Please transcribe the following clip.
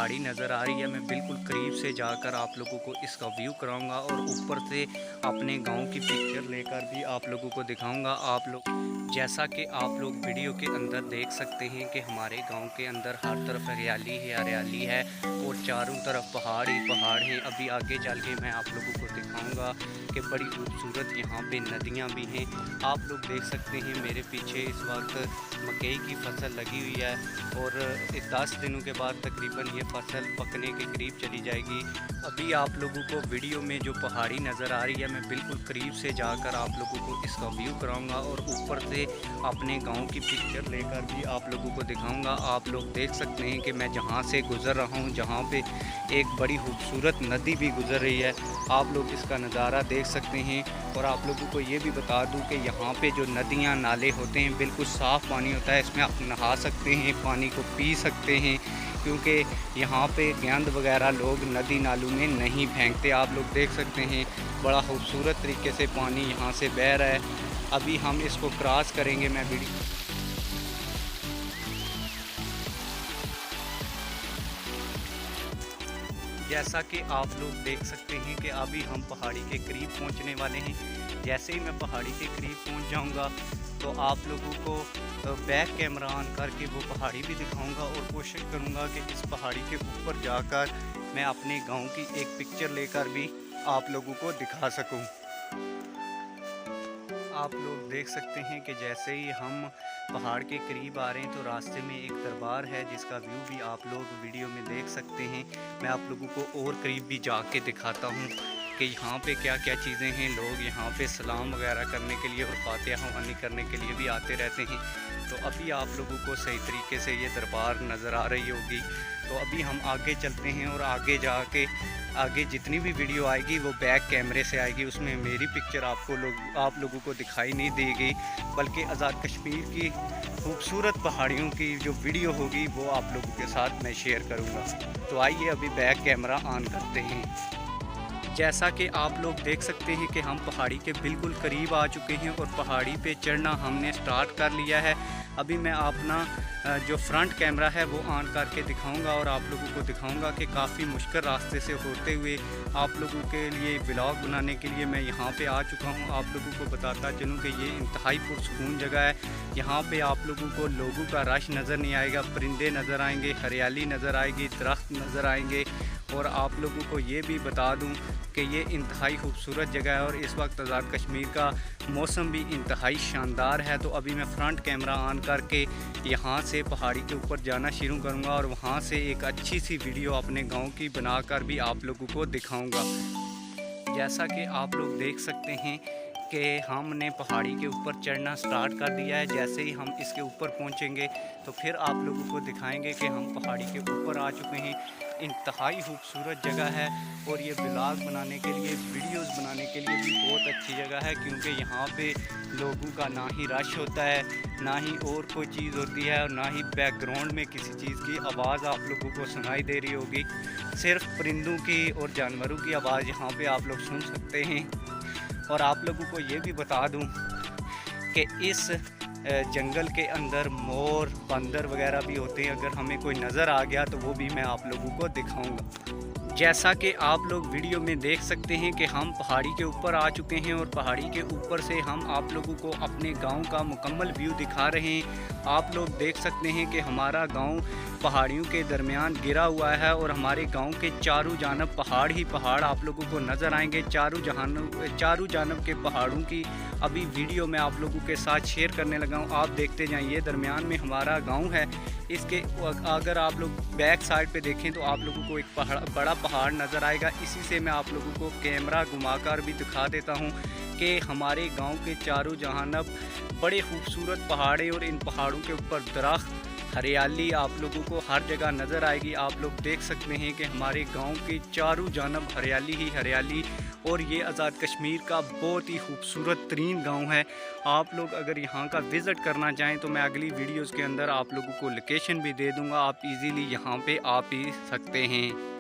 पहाड़ी नज़र आ रही है, मैं बिल्कुल करीब से जाकर आप लोगों को इसका व्यू कराऊंगा और ऊपर से अपने गांव की पिक्चर लेकर भी आप लोगों को दिखाऊंगा। आप लोग जैसा कि आप लोग वीडियो के अंदर देख सकते हैं कि हमारे गांव के अंदर हर तरफ हरियाली ही हरियाली है और चारों तरफ पहाड़ ही पहाड़ हैं। अभी आगे चल के मैं आप लोगों को दिखाऊंगा कि बड़ी खूबसूरत यहाँ पे नदियाँ भी हैं। आप लोग देख सकते हैं मेरे पीछे इस वक्त मकई की फसल लगी हुई है और 10 दिनों के बाद तकरीबन ये फसल पकने के करीब चली जाएगी। अभी आप लोगों को वीडियो में जो पहाड़ी नज़र आ रही है, मैं बिल्कुल करीब से जाकर आप लोगों को इसका व्यू कराऊंगा और ऊपर से अपने गांव की पिक्चर लेकर भी आप लोगों को दिखाऊंगा। आप लोग देख सकते हैं कि मैं जहां से गुज़र रहा हूं, जहां पे एक बड़ी खूबसूरत नदी भी गुज़र रही है, आप लोग इसका नज़ारा देख सकते हैं। और आप लोगों को ये भी बता दूं कि यहाँ पे जो नदियाँ नाले होते हैं बिल्कुल साफ़ पानी होता है, इसमें आप नहा सकते हैं, पानी को पी सकते हैं, क्योंकि यहाँ पे गेंद वगैरह लोग नदी नालों में नहीं फेंकते। आप लोग देख सकते हैं बड़ा खूबसूरत तरीके से पानी यहाँ से बह रहा है। अभी हम इसको क्रॉस करेंगे। मैं वीडियो जैसा कि आप लोग देख सकते हैं कि अभी हम पहाड़ी के करीब पहुंचने वाले हैं। जैसे ही मैं पहाड़ी के करीब पहुंच जाऊंगा तो आप लोगों को बैक कैमरा ऑन करके वो पहाड़ी भी दिखाऊंगा और कोशिश करूंगा कि इस पहाड़ी के ऊपर जाकर मैं अपने गांव की एक पिक्चर लेकर भी आप लोगों को दिखा सकूं। आप लोग देख सकते हैं कि जैसे ही हम पहाड़ के करीब आ रहे हैं तो रास्ते में एक दरबार है जिसका व्यू भी आप लोग वीडियो में देख सकते हैं। मैं आप लोगों को और करीब भी जाके दिखाता हूँ कि यहाँ पे क्या क्या चीज़ें हैं। लोग यहाँ पे सलाम वगैरह करने के लिए और फातिहा ख़वानी करने के लिए भी आते रहते हैं। तो अभी आप लोगों को सही तरीके से ये दरबार नज़र आ रही होगी। तो अभी हम आगे चलते हैं और आगे जाके आगे जितनी भी वीडियो आएगी वो बैक कैमरे से आएगी। उसमें मेरी पिक्चर आप लोगों को दिखाई नहीं देगी, बल्कि आज़ाद कश्मीर की खूबसूरत पहाड़ियों की जो वीडियो होगी वो आप लोगों के साथ मैं शेयर करूँगा। तो आइए अभी बैक कैमरा ऑन करते हैं। जैसा कि आप लोग देख सकते हैं कि हम पहाड़ी के बिल्कुल करीब आ चुके हैं और पहाड़ी पे चढ़ना हमने स्टार्ट कर लिया है। अभी मैं अपना जो फ्रंट कैमरा है वो ऑन करके दिखाऊंगा और आप लोगों को दिखाऊंगा कि काफ़ी मुश्किल रास्ते से होते हुए आप लोगों के लिए व्लॉग बनाने के लिए मैं यहाँ पे आ चुका हूँ। आप लोगों को बताता चलूँ कि ये इंतहाई पुरसकून जगह है। यहाँ पे आप लोगों को लोगों का रश नज़र नहीं आएगा, परिंदे नज़र आएंगे, हरियाली नज़र आएगी, दरख्त नज़र आएंगे। और आप लोगों को ये भी बता दूं कि ये इंतहाई खूबसूरत जगह है और इस वक्त आज़ाद कश्मीर का मौसम भी इंतहाई शानदार है। तो अभी मैं फ्रंट कैमरा ऑन करके यहाँ से पहाड़ी के ऊपर जाना शुरू करूँगा और वहाँ से एक अच्छी सी वीडियो अपने गांव की बनाकर भी आप लोगों को दिखाऊँगा। जैसा कि आप लोग देख सकते हैं कि हमने पहाड़ी के ऊपर चढ़ना स्टार्ट कर दिया है। जैसे ही हम इसके ऊपर पहुंचेंगे तो फिर आप लोगों को दिखाएंगे कि हम पहाड़ी के ऊपर आ चुके हैं। इंतहाई खूबसूरत जगह है और ये व्लॉग बनाने के लिए, वीडियोस बनाने के लिए भी बहुत अच्छी जगह है, क्योंकि यहाँ पे लोगों का ना ही रश होता है, ना ही और कोई चीज़ होती है और ना ही बैकग्राउंड में किसी चीज़ की आवाज़ आप लोगों को सुनाई दे रही होगी। सिर्फ परिंदों की और जानवरों की आवाज़ यहाँ पे आप लोग सुन सकते हैं। और आप लोगों को ये भी बता दूं कि इस जंगल के अंदर मोर, बंदर वगैरह भी होते हैं। अगर हमें कोई नज़र आ गया तो वो भी मैं आप लोगों को दिखाऊंगा। जैसा कि आप लोग वीडियो में देख सकते हैं कि हम पहाड़ी के ऊपर आ चुके हैं और पहाड़ी के ऊपर से हम आप लोगों को अपने गांव का मुकम्मल व्यू दिखा रहे हैं। आप लोग देख सकते हैं कि हमारा गांव पहाड़ियों के दरमियान गिरा हुआ है और हमारे गांव के चारों जानब पहाड़ ही पहाड़ आप लोगों को नज़र आएंगे। चारों जानब के पहाड़ों की अभी वीडियो मैं आप लोगों के साथ शेयर करने लगा हूँ। आप देखते जाइए। दरमियान में हमारा गांव है। इसके अगर आप लोग बैक साइड पे देखें तो आप लोगों को एक बड़ा पहाड़ नज़र आएगा। इसी से मैं आप लोगों को कैमरा घुमाकर भी दिखा देता हूँ कि हमारे गांव के चारों जानब बड़े खूबसूरत पहाड़े और इन पहाड़ों के ऊपर दरख्त, हरियाली आप लोगों को हर जगह नज़र आएगी। आप लोग देख सकते हैं कि हमारे गांव के चारों जानब हरियाली ही हरियाली और ये आज़ाद कश्मीर का बहुत ही खूबसूरत तरीन गांव है। आप लोग अगर यहाँ का विज़िट करना चाहें तो मैं अगली वीडियोस के अंदर आप लोगों को लोकेशन भी दे दूँगा। आप इजीली यहाँ पे आ भी सकते हैं।